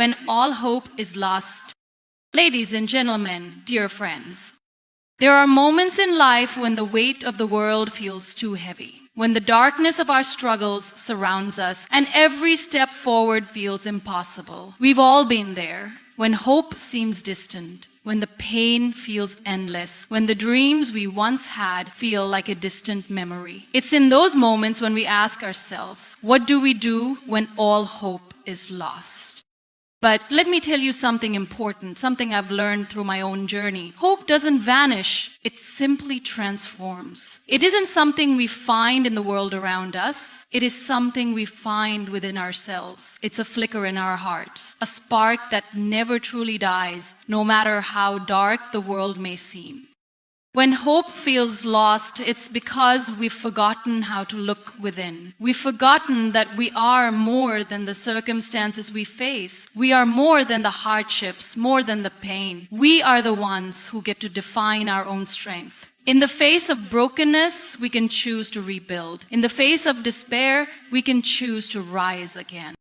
when all hope is lost. Ladies and gentlemen, dear friends, there are moments in life when the weight of the world feels too heavy, when the darkness of our struggles surrounds us and every step forward feels impossible. We've all been there, when hope seems distant, when the pain feels endless, when the dreams we once had feel like a distant memory. It's in those moments when we ask ourselves, what do we do when all hope is lost? But let me tell you something important, something I've learned through my own journey. Hope doesn't vanish, it simply transforms. It isn't something we find in the world around us, it is something we find within ourselves. It's a flicker in our hearts, a spark that never truly dies, no matter how dark the world may seem. When hope feels lost, it's because we've forgotten how to look within. We've forgotten that we are more than the circumstances we face. We are more than the hardships, more than the pain. We are the ones who get to define our own strength. In the face of brokenness, we can choose to rebuild. In the face of despair, we can choose to rise again.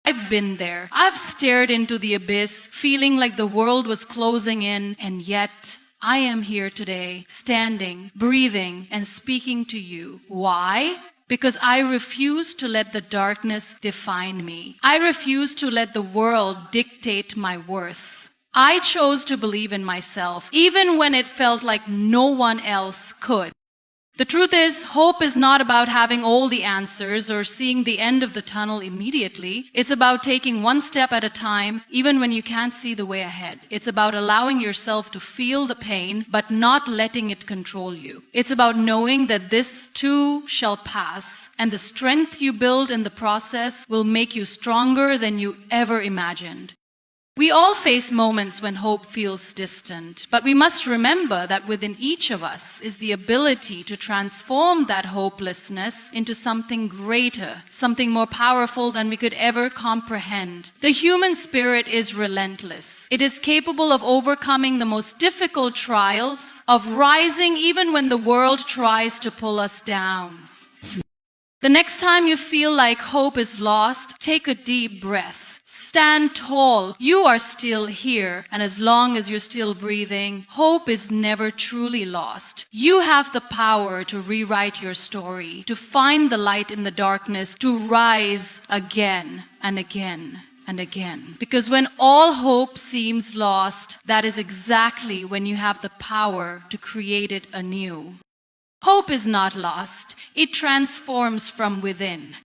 I've been there. I've stared into the abyss, feeling like the world was closing in, and yet I am here today, standing, breathing, and speaking to you. Why? Because I refuse to let the darkness define me. I refuse to let the world dictate my worth. I chose to believe in myself, even when it felt like no one else could. The truth is, hope is not about having all the answers or seeing the end of the tunnel immediately. It's about taking one step at a time, even when you can't see the way ahead. It's about allowing yourself to feel the pain, but not letting it control you. It's about knowing that this too shall pass, and the strength you build in the process will make you stronger than you ever imagined. We all face moments when hope feels distant, but we must remember that within each of us is the ability to transform that hopelessness into something greater, something more powerful than we could ever comprehend. The human spirit is relentless. It is capable of overcoming the most difficult trials, of rising even when the world tries to pull us down. The next time you feel like hope is lost, take a deep breath. Stand tall. You are still here, and as long as you're still breathing, hope is never truly lost. You have the power to rewrite your story, to find the light in the darkness, to rise again and again and again. Because when all hope seems lost, that is exactly when you have the power to create it anew. Hope is not lost. It transforms from within.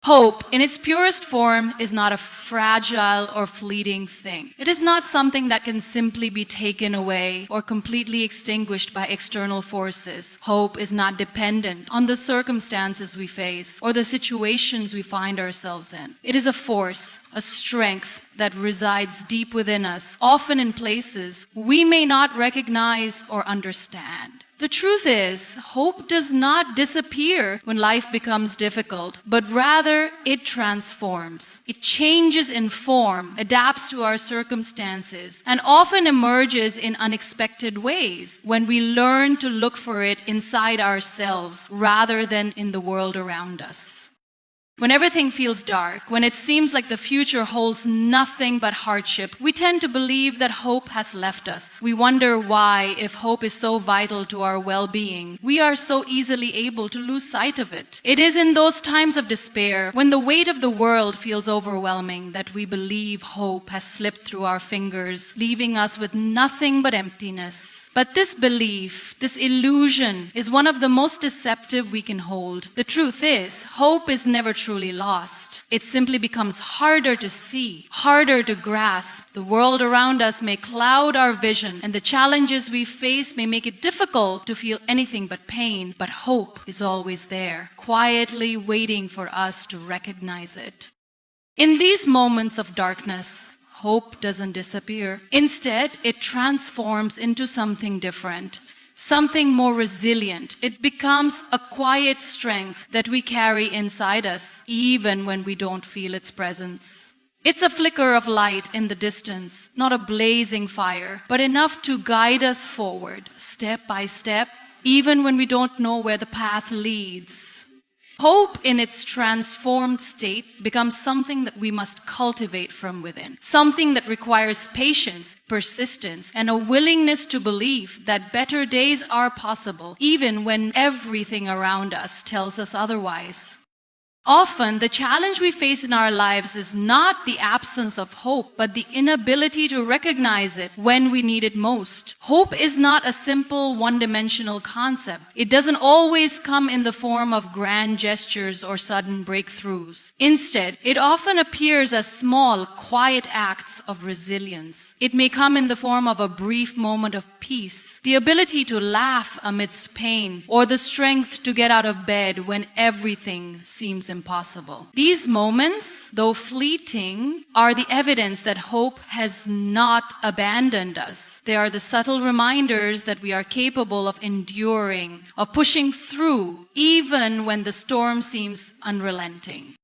Hope, in its purest form, is not a fragile or fleeting thing. It is not something that can simply be taken away or completely extinguished by external forces. Hope is not dependent on the circumstances we face or the situations we find ourselves in. It is a force, a strength that resides deep within us, often in places we may not recognize or understand. The truth is, hope does not disappear when life becomes difficult, but rather it transforms. It changes in form, adapts to our circumstances, and often emerges in unexpected ways when we learn to look for it inside ourselves rather than in the world around us. When everything feels dark, when it seems like the future holds nothing but hardship, we tend to believe that hope has left us. We wonder why, if hope is so vital to our well-being, we are so easily able to lose sight of it. It is in those times of despair, when the weight of the world feels overwhelming, that we believe hope has slipped through our fingers, leaving us with nothing but emptiness. But this belief, this illusion, is one of the most deceptive we can hold. The truth is, hope is never truly lost. It simply becomes harder to see, harder to grasp. The world around us may cloud our vision, and the challenges we face may make it difficult to feel anything but pain, but hope is always there, quietly waiting for us to recognize it. In these moments of darkness, hope doesn't disappear. Instead, it transforms into something different. Something more resilient. It becomes a quiet strength that we carry inside us, even when we don't feel its presence. It's a flicker of light in the distance, not a blazing fire, but enough to guide us forward, step by step, even when we don't know where the path leads. Hope in its transformed state becomes something that we must cultivate from within, something that requires patience, persistence, and a willingness to believe that better days are possible, even when everything around us tells us otherwise. Often, the challenge we face in our lives is not the absence of hope, but the inability to recognize it when we need it most. Hope is not a simple, one-dimensional concept. It doesn't always come in the form of grand gestures or sudden breakthroughs. Instead, it often appears as small, quiet acts of resilience. It may come in the form of a brief moment of peace, the ability to laugh amidst pain, or the strength to get out of bed when everything seems impossible. These moments, though fleeting, are the evidence that hope has not abandoned us. They are the subtle reminders that we are capable of enduring, of pushing through, even when the storm seems unrelenting.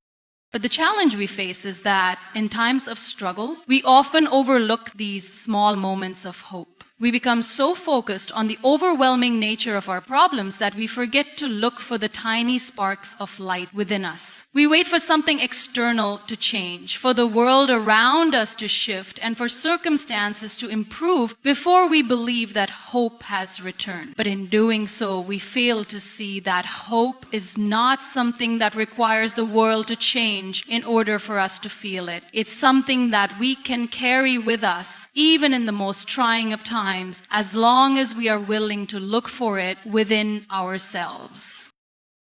But the challenge we face is that in times of struggle, we often overlook these small moments of hope. We become so focused on the overwhelming nature of our problems that we forget to look for the tiny sparks of light within us. We wait for something external to change, for the world around us to shift, and for circumstances to improve before we believe that hope has returned. But in doing so, we fail to see that hope is not something that requires the world to change in order for us to feel it. It's something that we can carry with us, even in the most trying of times, as long as we are willing to look for it within ourselves.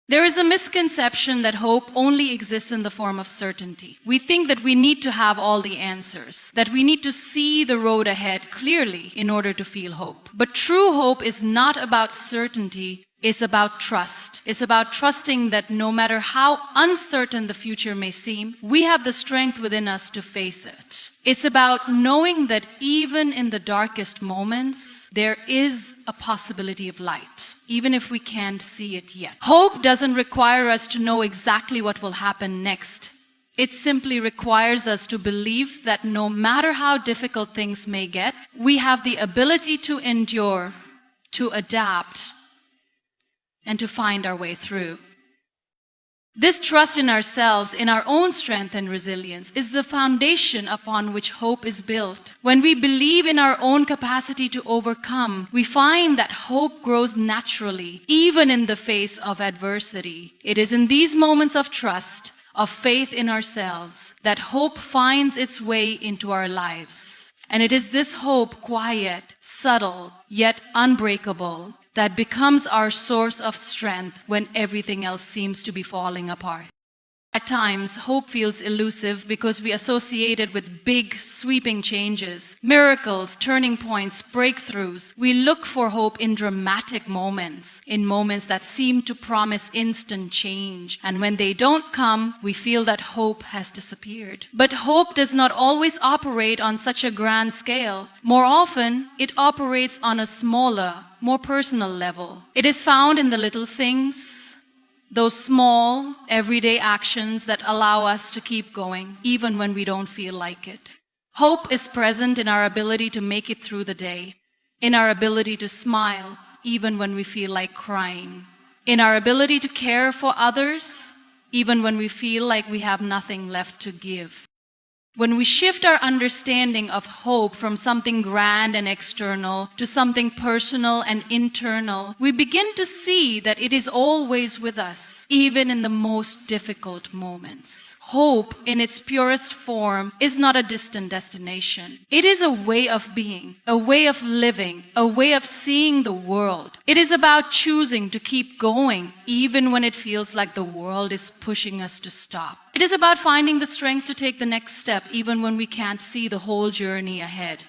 There is a misconception that hope only exists in the form of certainty. We think that we need to have all the answers, that we need to see the road ahead clearly in order to feel hope. But true hope is not about certainty. It's about trust. It's about trusting that no matter how uncertain the future may seem, we have the strength within us to face it. It's about knowing that even in the darkest moments, there is a possibility of light, even if we can't see it yet. Hope doesn't require us to know exactly what will happen next. It simply requires us to believe that no matter how difficult things may get, we have the ability to endure, to adapt, and to find our way through. This trust in ourselves, in our own strength and resilience, is the foundation upon which hope is built. When we believe in our own capacity to overcome, we find that hope grows naturally, even in the face of adversity. It is in these moments of trust, of faith in ourselves, that hope finds its way into our lives. And it is this hope, quiet, subtle, yet unbreakable, that becomes our source of strength when everything else seems to be falling apart. At times, hope feels elusive because we associate it with big, sweeping changes, miracles, turning points, breakthroughs. We look for hope in dramatic moments, in moments that seem to promise instant change. And when they don't come, we feel that hope has disappeared. But hope does not always operate on such a grand scale. More often, it operates on a smaller, more personal level. It is found in the little things, those small, everyday actions that allow us to keep going, even when we don't feel like it. Hope is present in our ability to make it through the day, in our ability to smile, even when we feel like crying, in our ability to care for others, even when we feel like we have nothing left to give. When we shift our understanding of hope from something grand and external to something personal and internal, we begin to see that it is always with us, even in the most difficult moments. Hope, in its purest form, is not a distant destination. It is a way of being, a way of living, a way of seeing the world. It is about choosing to keep going, even when it feels like the world is pushing us to stop. It is about finding the strength to take the next step, even when we can't see the whole journey ahead.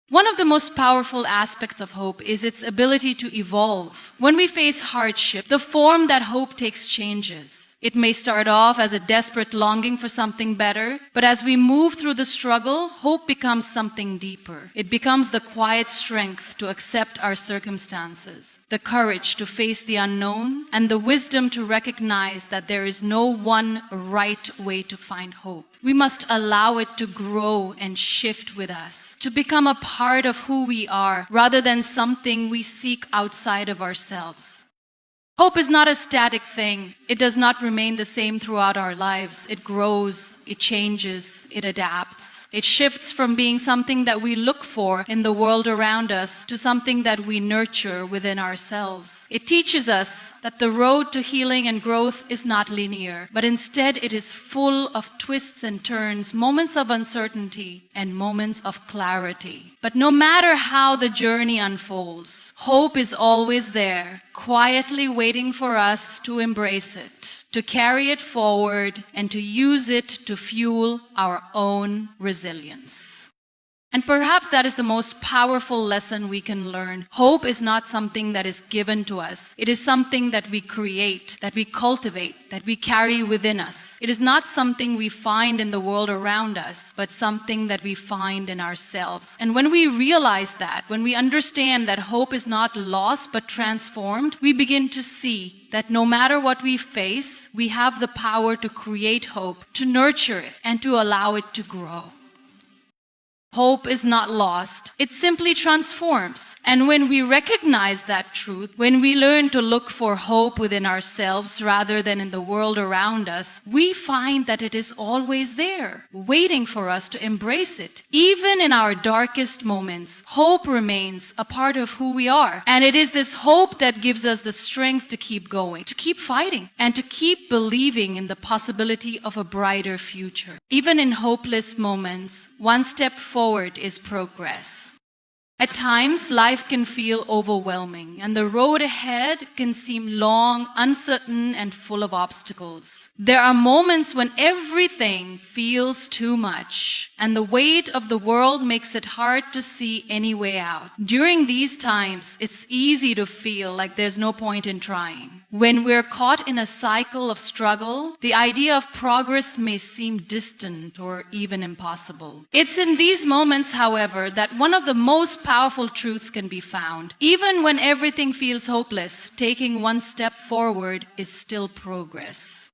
One of the most powerful aspects of hope is its ability to evolve. When we face hardship, the form that hope takes changes. It may start off as a desperate longing for something better, but as we move through the struggle, hope becomes something deeper. It becomes the quiet strength to accept our circumstances, the courage to face the unknown, and the wisdom to recognize that there is no one right way to find hope. We must allow it to grow and shift with us, to become a part of who we are, rather than something we seek outside of ourselves. Hope is not a static thing. It does not remain the same throughout our lives. It grows, it changes, it adapts. It shifts from being something that we look for in the world around us to something that we nurture within ourselves. It teaches us that the road to healing and growth is not linear, but instead it is full of twists and turns, moments of uncertainty and moments of clarity. But no matter how the journey unfolds, hope is always there, quietly waiting for us to embrace it, to carry it forward, and to use it to fuel our own resilience. And perhaps that is the most powerful lesson we can learn. Hope is not something that is given to us. It is something that we create, that we cultivate, that we carry within us. It is not something we find in the world around us, but something that we find in ourselves. And when we realize that, when we understand that hope is not lost but transformed, we begin to see that no matter what we face, we have the power to create hope, to nurture it, and to allow it to grow. Hope is not lost. It simply transforms. And when we recognize that truth, when we learn to look for hope within ourselves rather than in the world around us, we find that it is always there, waiting for us to embrace it. Even in our darkest moments, hope remains a part of who we are. And it is this hope that gives us the strength to keep going, to keep fighting, and to keep believing in the possibility of a brighter future. Even in hopeless moments, one step forward is progress. At times, life can feel overwhelming, and the road ahead can seem long, uncertain, and full of obstacles. There are moments when everything feels too much, and the weight of the world makes it hard to see any way out. During these times, it's easy to feel like there's no point in trying. When we're caught in a cycle of struggle, the idea of progress may seem distant or even impossible. It's in these moments, however, that one of the most powerful truths can be found. Even when everything feels hopeless, taking one step forward is still progress.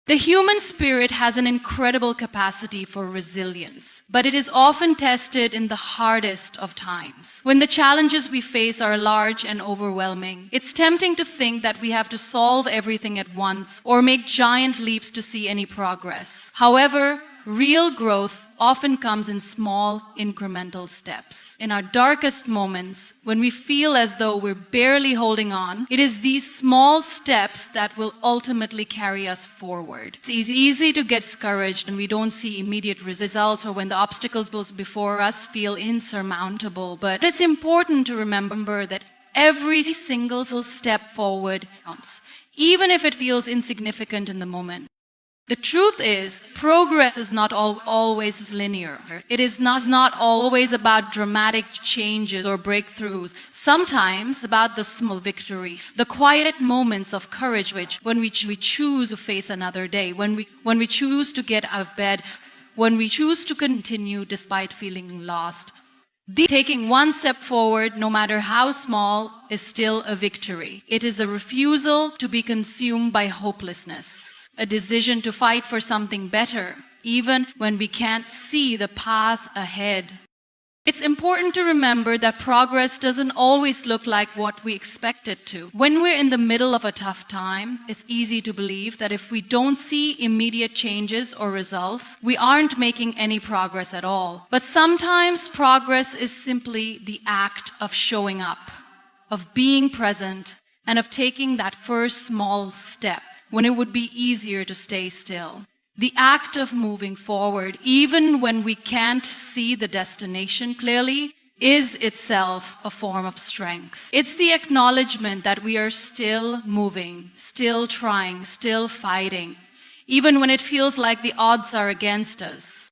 The human spirit has an incredible capacity for resilience, but it is often tested in the hardest of times. When the challenges we face are large and overwhelming, it's tempting to think that we have to solve everything at once or make giant leaps to see any progress. However, real growth often comes in small, incremental steps. In our darkest moments, when we feel as though we're barely holding on, it is these small steps that will ultimately carry us forward. It's easy to get discouraged when we don't see immediate results or when the obstacles before us feel insurmountable. But it's important to remember that every single step forward counts, even if it feels insignificant in the moment. The truth is, progress is not always linear. It is not always about dramatic changes or breakthroughs. Sometimes it's about the small victory, the quiet moments of courage when we choose to face another day, when we choose to get out of bed, when we choose to continue despite feeling lost. Taking one step forward, no matter how small, is still a victory. It is a refusal to be consumed by hopelessness, a decision to fight for something better, even when we can't see the path ahead. It's important to remember that progress doesn't always look like what we expect it to. When we're in the middle of a tough time, it's easy to believe that if we don't see immediate changes or results, we aren't making any progress at all. But sometimes progress is simply the act of showing up, of being present, and of taking that first small step when it would be easier to stay still. The act of moving forward, even when we can't see the destination clearly, is itself a form of strength. It's the acknowledgement that we are still moving, still trying, still fighting, even when it feels like the odds are against us.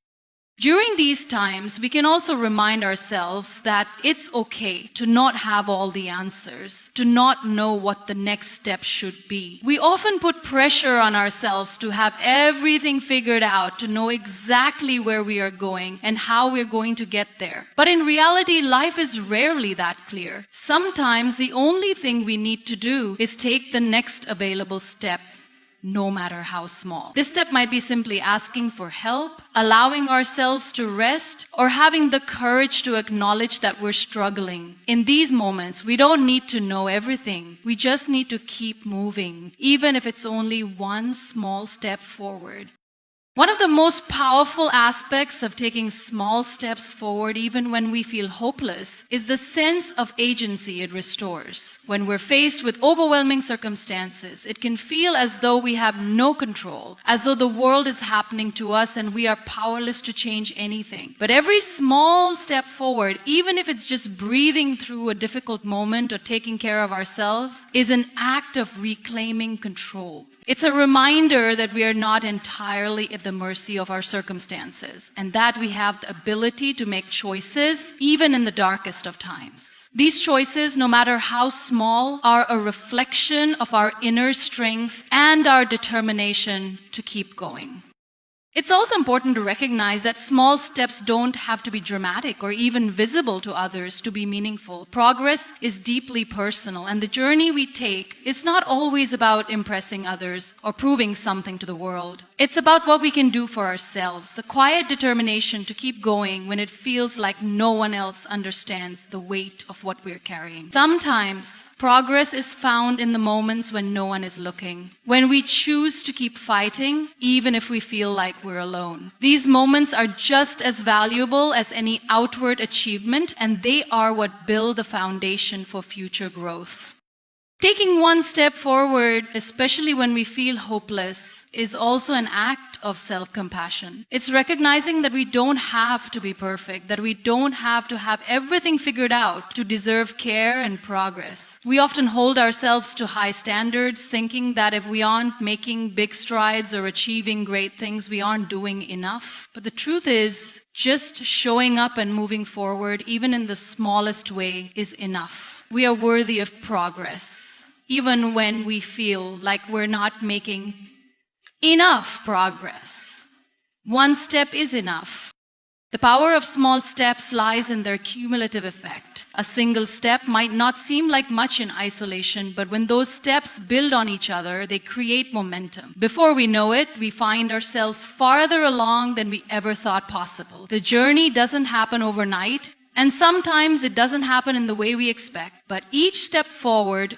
During these times, we can also remind ourselves that it's okay to not have all the answers, to not know what the next step should be. We often put pressure on ourselves to have everything figured out, to know exactly where we are going and how we're going to get there. But in reality, life is rarely that clear. Sometimes the only thing we need to do is take the next available step, no matter how small. This step might be simply asking for help, allowing ourselves to rest, or having the courage to acknowledge that we're struggling. In these moments, we don't need to know everything. We just need to keep moving, even if it's only one small step forward. One of the most powerful aspects of taking small steps forward, even when we feel hopeless, is the sense of agency it restores. When we're faced with overwhelming circumstances, it can feel as though we have no control, as though the world is happening to us and we are powerless to change anything. But every small step forward, even if it's just breathing through a difficult moment or taking care of ourselves, is an act of reclaiming control. It's a reminder that we are not entirely at the mercy of our circumstances and that we have the ability to make choices even in the darkest of times. These choices, no matter how small, are a reflection of our inner strength and our determination to keep going. It's also important to recognize that small steps don't have to be dramatic or even visible to others to be meaningful. Progress is deeply personal, and the journey we take is not always about impressing others or proving something to the world. It's about what we can do for ourselves, the quiet determination to keep going when it feels like no one else understands the weight of what we're carrying. Sometimes, progress is found in the moments when no one is looking, when we choose to keep fighting, even if we feel like we're alone. These moments are just as valuable as any outward achievement, and they are what build the foundation for future growth. Taking one step forward, especially when we feel hopeless, is also an act of self-compassion. It's recognizing that we don't have to be perfect, that we don't have to have everything figured out to deserve care and progress. We often hold ourselves to high standards, thinking that if we aren't making big strides or achieving great things, we aren't doing enough. But the truth is, just showing up and moving forward, even in the smallest way, is enough. We are worthy of progress, even when we feel like we're not making enough progress. One step is enough. The power of small steps lies in their cumulative effect. A single step might not seem like much in isolation, but when those steps build on each other, they create momentum. Before we know it, we find ourselves farther along than we ever thought possible. The journey doesn't happen overnight, and sometimes it doesn't happen in the way we expect, but each step forward,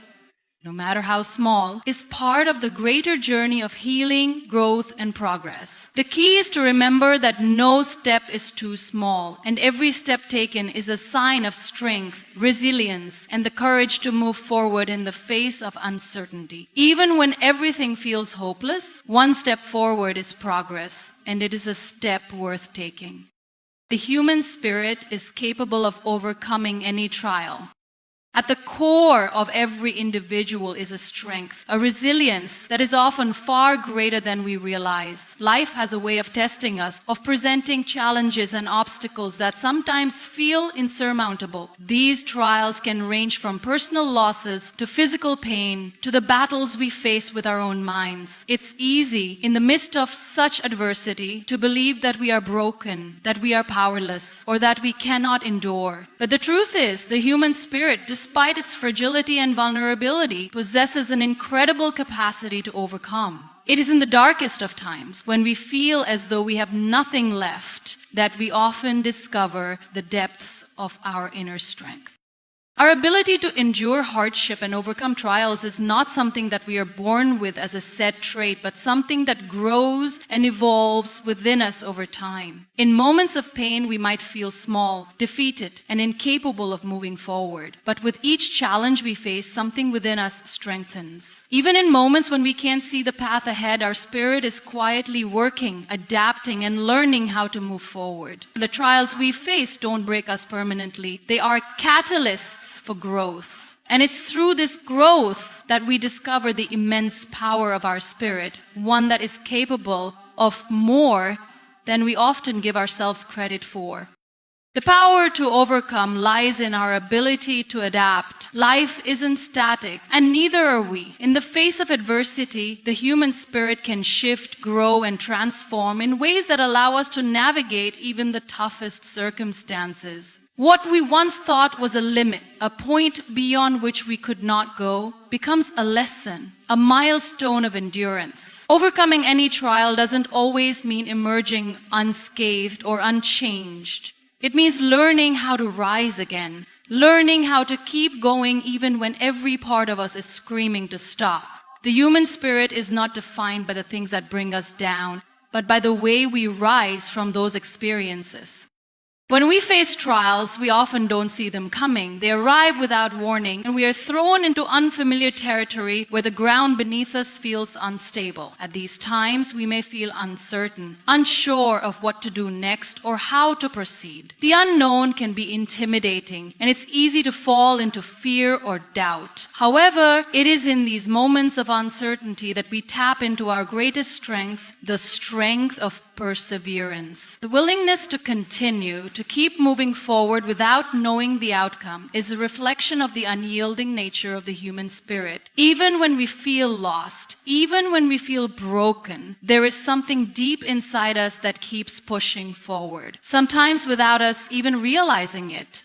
no matter how small, is part of the greater journey of healing, growth, and progress. The key is to remember that no step is too small, and every step taken is a sign of strength, resilience, and the courage to move forward in the face of uncertainty. Even when everything feels hopeless, one step forward is progress, and it is a step worth taking. The human spirit is capable of overcoming any trial. At the core of every individual is a strength, a resilience that is often far greater than we realize. Life has a way of testing us, of presenting challenges and obstacles that sometimes feel insurmountable. These trials can range from personal losses to physical pain to the battles we face with our own minds. It's easy, in the midst of such adversity, to believe that we are broken, that we are powerless, or that we cannot endure. But the truth is, the human spirit, despite its fragility and vulnerability, possesses an incredible capacity to overcome. It is in the darkest of times, when we feel as though we have nothing left, that we often discover the depths of our inner strength. Our ability to endure hardship and overcome trials is not something that we are born with as a set trait, but something that grows and evolves within us over time. In moments of pain, we might feel small, defeated, and incapable of moving forward. But with each challenge we face, something within us strengthens. Even in moments when we can't see the path ahead, our spirit is quietly working, adapting, and learning how to move forward. The trials we face don't break us permanently. They are catalysts for growth. And it's through this growth that we discover the immense power of our spirit, one that is capable of more than we often give ourselves credit for. The power to overcome lies in our ability to adapt. Life isn't static, and neither are we. In the face of adversity, the human spirit can shift, grow, and transform in ways that allow us to navigate even the toughest circumstances. What we once thought was a limit, a point beyond which we could not go, becomes a lesson, a milestone of endurance. Overcoming any trial doesn't always mean emerging unscathed or unchanged. It means learning how to rise again, learning how to keep going even when every part of us is screaming to stop. The human spirit is not defined by the things that bring us down, but by the way we rise from those experiences. When we face trials, we often don't see them coming. They arrive without warning, and we are thrown into unfamiliar territory where the ground beneath us feels unstable. At these times, we may feel uncertain, unsure of what to do next or how to proceed. The unknown can be intimidating, and it's easy to fall into fear or doubt. However, it is in these moments of uncertainty that we tap into our greatest strength, the strength of perseverance. The willingness to continue, to keep moving forward without knowing the outcome, is a reflection of the unyielding nature of the human spirit. Even when we feel lost, even when we feel broken, there is something deep inside us that keeps pushing forward, sometimes without us even realizing it.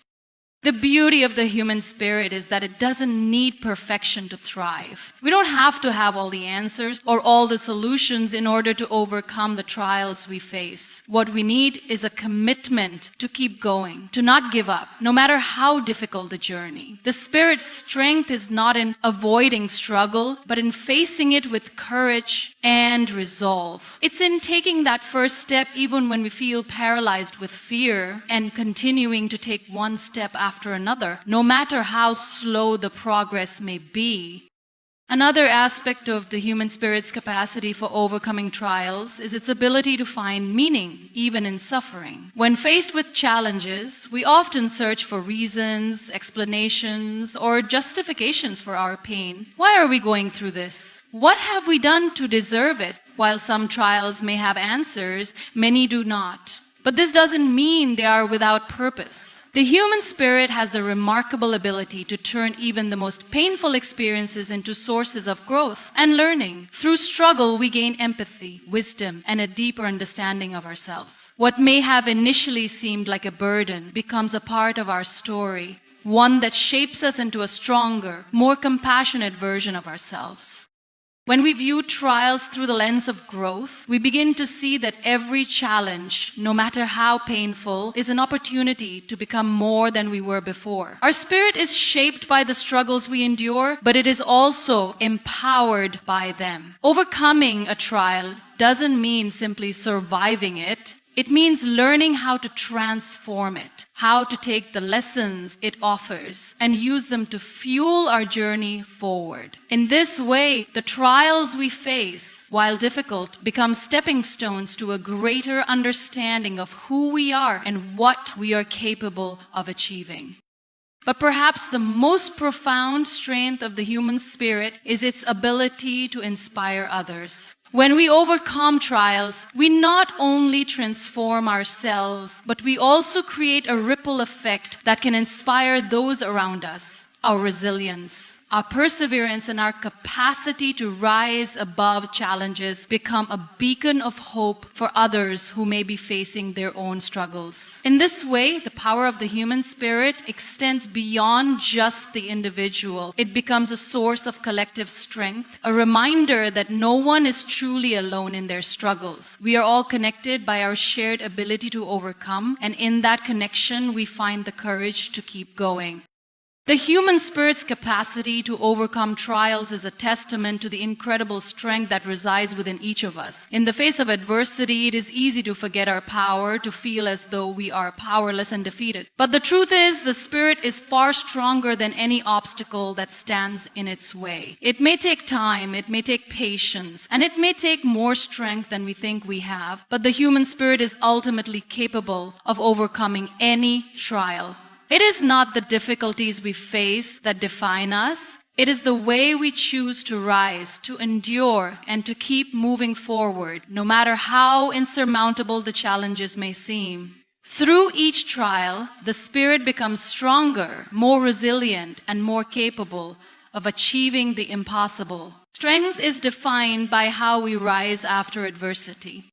The beauty of the human spirit is that it doesn't need perfection to thrive. We don't have to have all the answers or all the solutions in order to overcome the trials we face. What we need is a commitment to keep going, to not give up, no matter how difficult the journey. The spirit's strength is not in avoiding struggle, but in facing it with courage and resolve. It's in taking that first step even when we feel paralyzed with fear and continuing to take one step after another, no matter how slow the progress may be. Another aspect of the human spirit's capacity for overcoming trials is its ability to find meaning, even in suffering. When faced with challenges, we often search for reasons, explanations, or justifications for our pain. Why are we going through this? What have we done to deserve it? While some trials may have answers, many do not. But this doesn't mean they are without purpose. The human spirit has the remarkable ability to turn even the most painful experiences into sources of growth and learning. Through struggle, we gain empathy, wisdom, and a deeper understanding of ourselves. What may have initially seemed like a burden becomes a part of our story, one that shapes us into a stronger, more compassionate version of ourselves. When we view trials through the lens of growth, we begin to see that every challenge, no matter how painful, is an opportunity to become more than we were before. Our spirit is shaped by the struggles we endure, but it is also empowered by them. Overcoming a trial doesn't mean simply surviving it. It means learning how to transform it, how to take the lessons it offers and use them to fuel our journey forward. In this way, the trials we face, while difficult, become stepping stones to a greater understanding of who we are and what we are capable of achieving. But perhaps the most profound strength of the human spirit is its ability to inspire others. When we overcome trials, we not only transform ourselves, but we also create a ripple effect that can inspire those around us. Our resilience, our perseverance, and our capacity to rise above challenges become a beacon of hope for others who may be facing their own struggles. In this way, the power of the human spirit extends beyond just the individual. It becomes a source of collective strength, a reminder that no one is truly alone in their struggles. We are all connected by our shared ability to overcome, and in that connection, we find the courage to keep going. The human spirit's capacity to overcome trials is a testament to the incredible strength that resides within each of us. In the face of adversity, it is easy to forget our power, to feel as though we are powerless and defeated. But the truth is, the spirit is far stronger than any obstacle that stands in its way. It may take time, it may take patience, and it may take more strength than we think we have, but the human spirit is ultimately capable of overcoming any trial. It is not the difficulties we face that define us. It is the way we choose to rise, to endure, and to keep moving forward, no matter how insurmountable the challenges may seem. Through each trial, the spirit becomes stronger, more resilient, and more capable of achieving the impossible. Strength is defined by how we rise after adversity.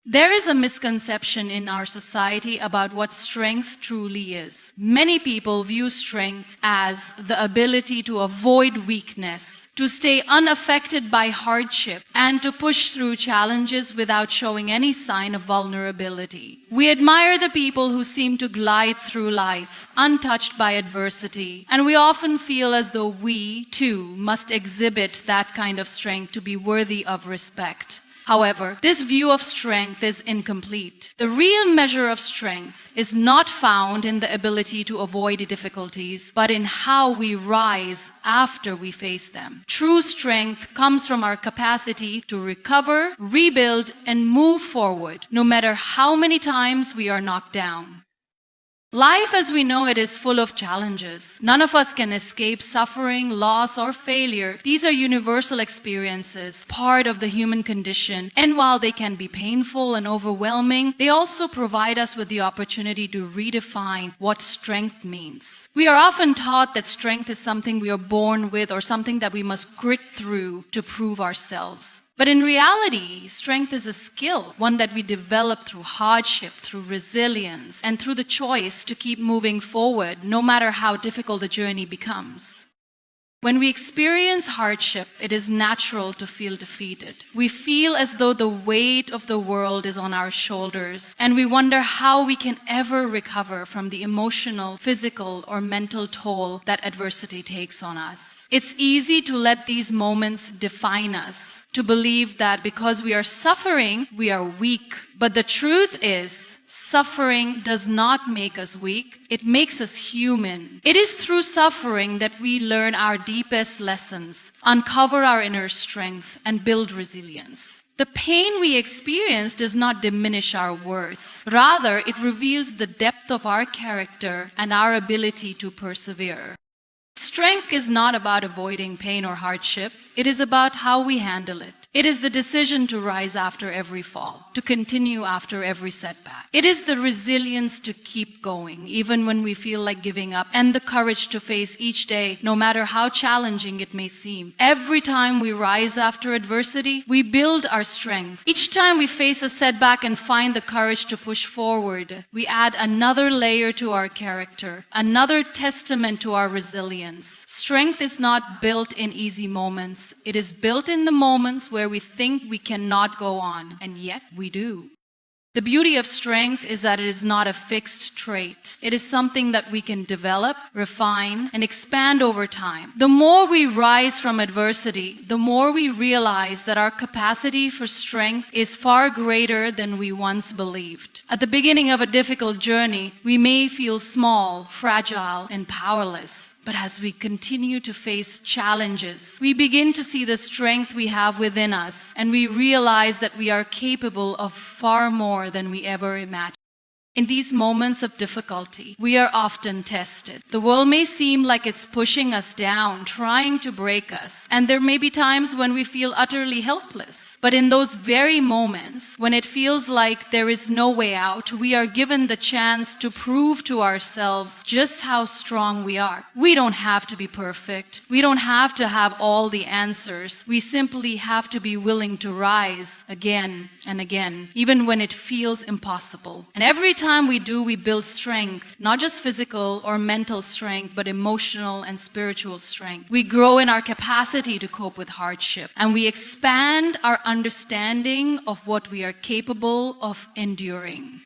There is a misconception in our society about what strength truly is. Many people view strength as the ability to avoid weakness, to stay unaffected by hardship, and to push through challenges without showing any sign of vulnerability. We admire the people who seem to glide through life, untouched by adversity, and we often feel as though we, too, must exhibit that kind of strength to be worthy of respect. However, this view of strength is incomplete. The real measure of strength is not found in the ability to avoid difficulties, but in how we rise after we face them. True strength comes from our capacity to recover, rebuild, and move forward, no matter how many times we are knocked down. Life as we know it is full of challenges. None of us can escape suffering, loss, or failure. These are universal experiences, part of the human condition. And while they can be painful and overwhelming, they also provide us with the opportunity to redefine what strength means. We are often taught that strength is something we are born with or something that we must grit through to prove ourselves. But in reality, strength is a skill, one that we develop through hardship, through resilience, and through the choice to keep moving forward, no matter how difficult the journey becomes. When we experience hardship, it is natural to feel defeated. We feel as though the weight of the world is on our shoulders, and we wonder how we can ever recover from the emotional, physical, or mental toll that adversity takes on us. It's easy to let these moments define us, to believe that because we are suffering, we are weak. But the truth is, suffering does not make us weak, it makes us human. It is through suffering that we learn our deepest lessons, uncover our inner strength, and build resilience. The pain we experience does not diminish our worth. Rather, it reveals the depth of our character and our ability to persevere. Strength is not about avoiding pain or hardship. It is about how we handle it. It is the decision to rise after every fall, to continue after every setback. It is the resilience to keep going, even when we feel like giving up, and the courage to face each day, no matter how challenging it may seem. Every time we rise after adversity, we build our strength. Each time we face a setback and find the courage to push forward, we add another layer to our character, another testament to our resilience. Strength is not built in easy moments. It is built in the moments where we think we cannot go on, and yet we do. The beauty of strength is that it is not a fixed trait. It is something that we can develop, refine, and expand over time. The more we rise from adversity, the more we realize that our capacity for strength is far greater than we once believed. At the beginning of a difficult journey, we may feel small, fragile, and powerless. But as we continue to face challenges, we begin to see the strength we have within us, and we realize that we are capable of far more than we ever imagined. In these moments of difficulty, we are often tested. The world may seem like it's pushing us down, trying to break us, and there may be times when we feel utterly helpless. But in those very moments, when it feels like there is no way out, we are given the chance to prove to ourselves just how strong we are. We don't have to be perfect. We don't have to have all the answers. We simply have to be willing to rise again and again, even when it feels impossible. And every time we do, we build strength, not just physical or mental strength, but emotional and spiritual strength. We grow in our capacity to cope with hardship, and we expand our understanding of what we are capable of enduring.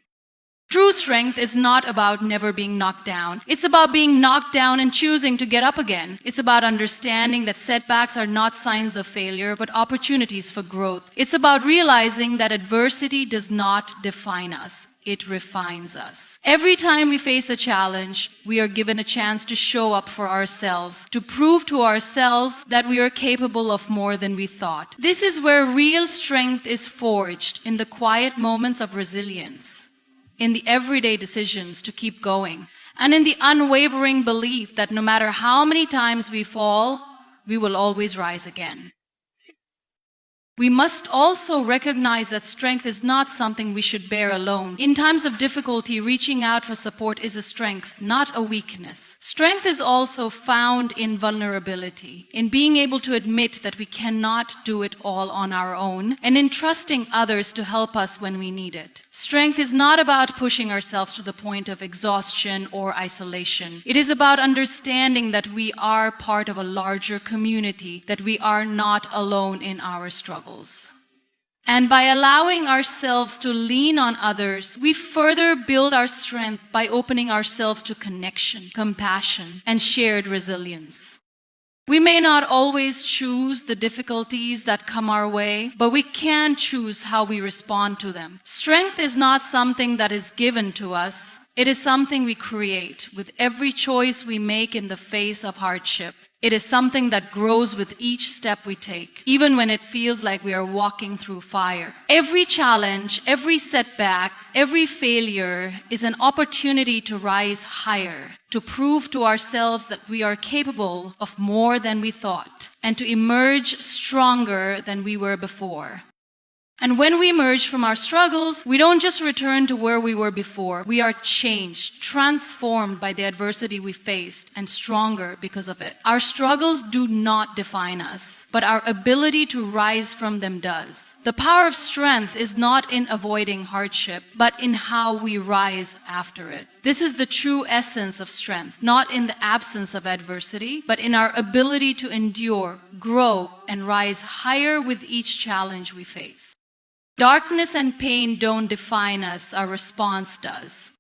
True strength is not about never being knocked down. It's about being knocked down and choosing to get up again. It's about understanding that setbacks are not signs of failure, but opportunities for growth. It's about realizing that adversity does not define us. It refines us. Every time we face a challenge, we are given a chance to show up for ourselves, to prove to ourselves that we are capable of more than we thought. This is where real strength is forged, in the quiet moments of resilience, in the everyday decisions to keep going, and in the unwavering belief that no matter how many times we fall, we will always rise again. We must also recognize that strength is not something we should bear alone. In times of difficulty, reaching out for support is a strength, not a weakness. Strength is also found in vulnerability, in being able to admit that we cannot do it all on our own, and in trusting others to help us when we need it. Strength is not about pushing ourselves to the point of exhaustion or isolation. It is about understanding that we are part of a larger community, that we are not alone in our struggles. And by allowing ourselves to lean on others, we further build our strength by opening ourselves to connection, compassion, and shared resilience. We may not always choose the difficulties that come our way, but we can choose how we respond to them. Strength is not something that is given to us. It is something we create with every choice we make in the face of hardship. It is something that grows with each step we take, even when it feels like we are walking through fire. Every challenge, every setback, every failure is an opportunity to rise higher, to prove to ourselves that we are capable of more than we thought, and to emerge stronger than we were before. And when we emerge from our struggles, we don't just return to where we were before. We are changed, transformed by the adversity we faced, and stronger because of it. Our struggles do not define us, but our ability to rise from them does. The power of strength is not in avoiding hardship, but in how we rise after it. This is the true essence of strength, not in the absence of adversity, but in our ability to endure, grow, and rise higher with each challenge we face. Darkness and pain don't define us, our response does.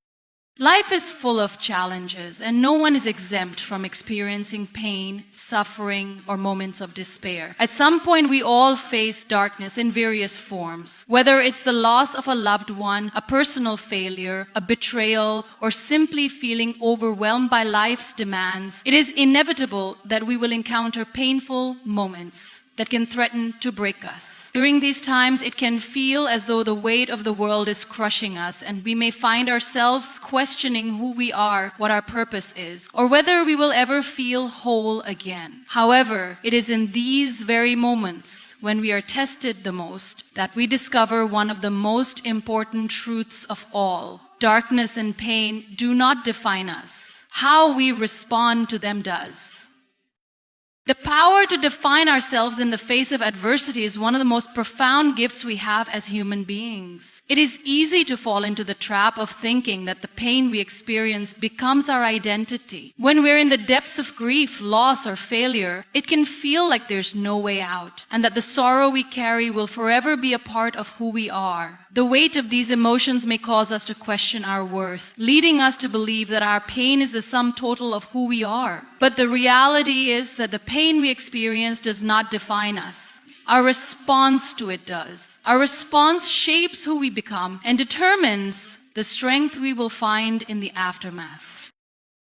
Life is full of challenges, and no one is exempt from experiencing pain, suffering, or moments of despair. At some point, we all face darkness in various forms, whether it's the loss of a loved one, a personal failure, a betrayal, or simply feeling overwhelmed by life's demands. It is inevitable that we will encounter painful moments that can threaten to break us. During these times, it can feel as though the weight of the world is crushing us, and we may find ourselves questioning who we are, what our purpose is, or whether we will ever feel whole again. However, it is in these very moments, when we are tested the most, that we discover one of the most important truths of all. Darkness and pain do not define us. How we respond to them does. The power to define ourselves in the face of adversity is one of the most profound gifts we have as human beings. It is easy to fall into the trap of thinking that the pain we experience becomes our identity. When we're in the depths of grief, loss, or failure, it can feel like there's no way out, and that the sorrow we carry will forever be a part of who we are. The weight of these emotions may cause us to question our worth, leading us to believe that our pain is the sum total of who we are. But the reality is that the pain we experience does not define us. Our response to it does. Our response shapes who we become and determines the strength we will find in the aftermath.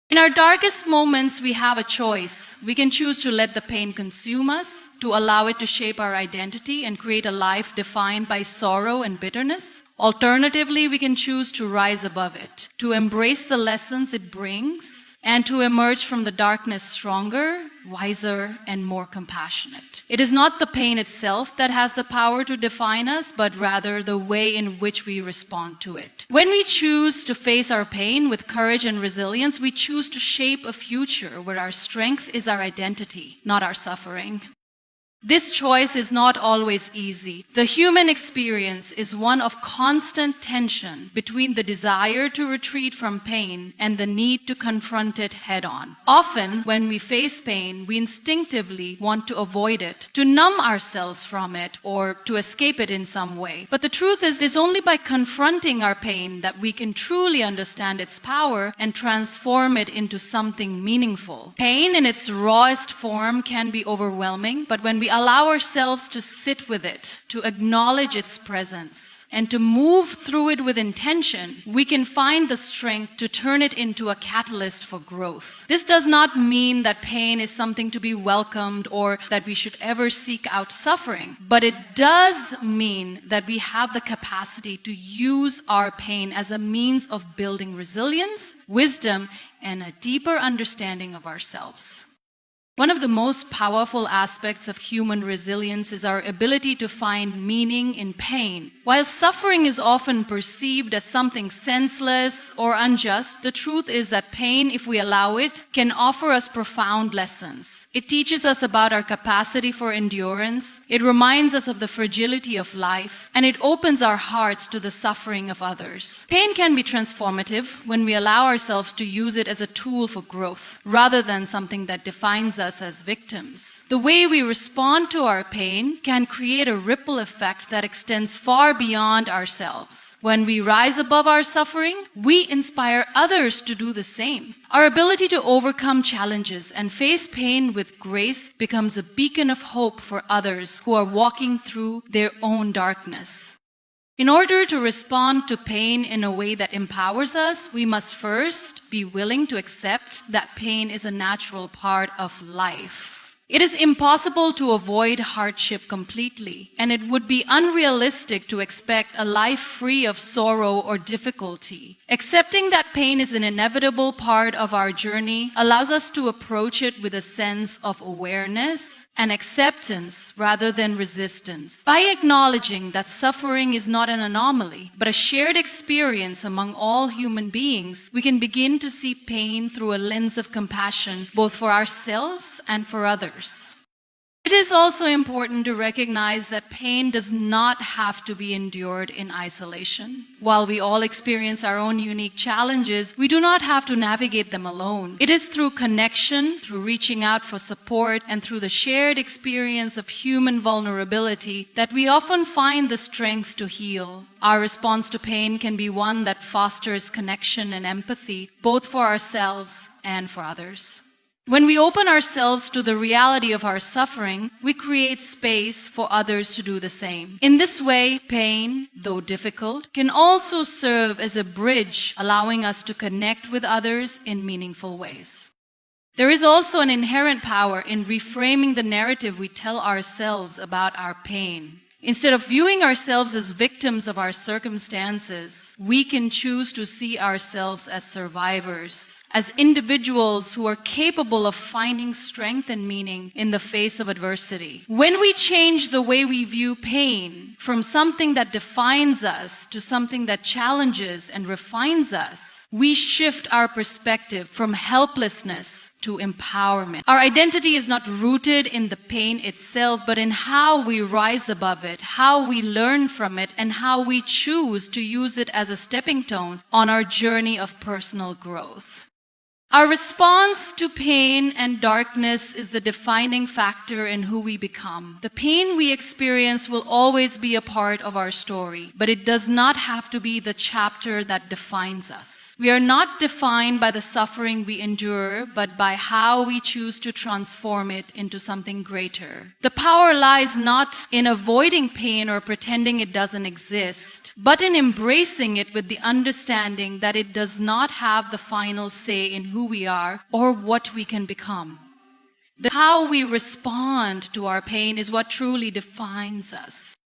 In our darkest moments, we have a choice. We can choose to let the pain consume us, to allow it to shape our identity and create a life defined by sorrow and bitterness. Alternatively, we can choose to rise above it, to embrace the lessons it brings, and to emerge from the darkness stronger, wiser, and more compassionate. It is not the pain itself that has the power to define us, but rather the way in which we respond to it. When we choose to face our pain with courage and resilience, we choose to shape a future where our strength is our identity, not our suffering. This choice is not always easy. The human experience is one of constant tension between the desire to retreat from pain and the need to confront it head-on. Often, when we face pain, we instinctively want to avoid it, to numb ourselves from it, or to escape it in some way. But the truth is, it's only by confronting our pain that we can truly understand its power and transform it into something meaningful. Pain in its rawest form can be overwhelming, but when we allow ourselves to sit with it, to acknowledge its presence, and to move through it with intention, we can find the strength to turn it into a catalyst for growth. This does not mean that pain is something to be welcomed or that we should ever seek out suffering, but it does mean that we have the capacity to use our pain as a means of building resilience, wisdom, and a deeper understanding of ourselves. One of the most powerful aspects of human resilience is our ability to find meaning in pain. While suffering is often perceived as something senseless or unjust, the truth is that pain, if we allow it, can offer us profound lessons. It teaches us about our capacity for endurance, it reminds us of the fragility of life, and it opens our hearts to the suffering of others. Pain can be transformative when we allow ourselves to use it as a tool for growth, rather than something that defines us as victims. The way we respond to our pain can create a ripple effect that extends far beyond ourselves. When we rise above our suffering, we inspire others to do the same. Our ability to overcome challenges and face pain with grace becomes a beacon of hope for others who are walking through their own darkness. In order to respond to pain in a way that empowers us, we must first be willing to accept that pain is a natural part of life. It is impossible to avoid hardship completely, and it would be unrealistic to expect a life free of sorrow or difficulty. Accepting that pain is an inevitable part of our journey allows us to approach it with a sense of awareness and acceptance rather than resistance. By acknowledging that suffering is not an anomaly, but a shared experience among all human beings, we can begin to see pain through a lens of compassion, both for ourselves and for others. It is also important to recognize that pain does not have to be endured in isolation. While we all experience our own unique challenges, we do not have to navigate them alone. It is through connection, through reaching out for support, and through the shared experience of human vulnerability that we often find the strength to heal. Our response to pain can be one that fosters connection and empathy, both for ourselves and for others. When we open ourselves to the reality of our suffering, we create space for others to do the same. In this way, pain, though difficult, can also serve as a bridge, allowing us to connect with others in meaningful ways. There is also an inherent power in reframing the narrative we tell ourselves about our pain. Instead of viewing ourselves as victims of our circumstances, we can choose to see ourselves as survivors, as individuals who are capable of finding strength and meaning in the face of adversity. When we change the way we view pain from something that defines us to something that challenges and refines us, we shift our perspective from helplessness to empowerment. Our identity is not rooted in the pain itself, but in how we rise above it, how we learn from it, and how we choose to use it as a stepping stone on our journey of personal growth. Our response to pain and darkness is the defining factor in who we become. The pain we experience will always be a part of our story, but it does not have to be the chapter that defines us. We are not defined by the suffering we endure, but by how we choose to transform it into something greater. The power lies not in avoiding pain or pretending it doesn't exist, but in embracing it with the understanding that it does not have the final say in who we are or what we can become. How we respond to our pain is what truly defines us.